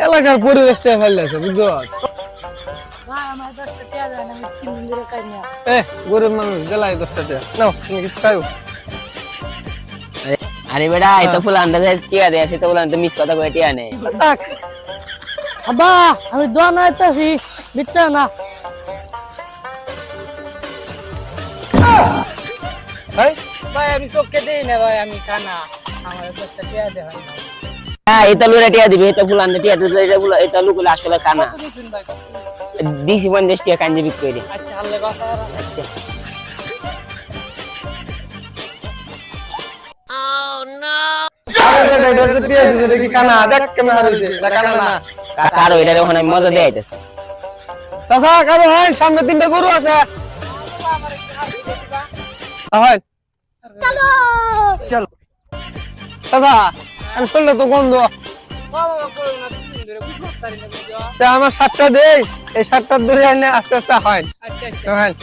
এলাকার পরিবেশটা ফেললেছে বুঝছো? গরিব মানুষ গেলাই 10 টাকা নাও, তুমি কিছু খাও। আরে বেটা এত ফুল আন্ডা টিয়া দেয় তো বলে মিস কথা কয়ে টিয়া নেই। আব্বা আমি দোয়া না আইতাছি বিচ্ছা না। ভাই আমি চোখকে দেই না ভাই, আমি খানা আমার 10 টাকা দে হয় না। হ্যাঁ এটা লুরা টিয়া দিবে, এটা ফুল আন্ডা টিয়া দিবে, এটা লুকুলে আসলে কানা কত দিছেন ভাই? দিছি 50 টাকা কাঞ্জি বিক করে। আচ্ছা আল্লাহ কথা। আচ্ছা আরে এটা তো টিয়া দিছে দেখি কানা, দেখ কেমন হারিছে এটা কানা না। কারো এটা ওখানে মজা দেয় আইতাছে। চাচা কারো হয় সামনে 3টা গরু আছে। হয় চলো চলো চাচা, আমি শুনলে তো গন্ধ। আমার 7টা দেই, এই 7টা ধরে আনলে আস্তে আস্তে হয়। আচ্ছা আচ্ছা হয়।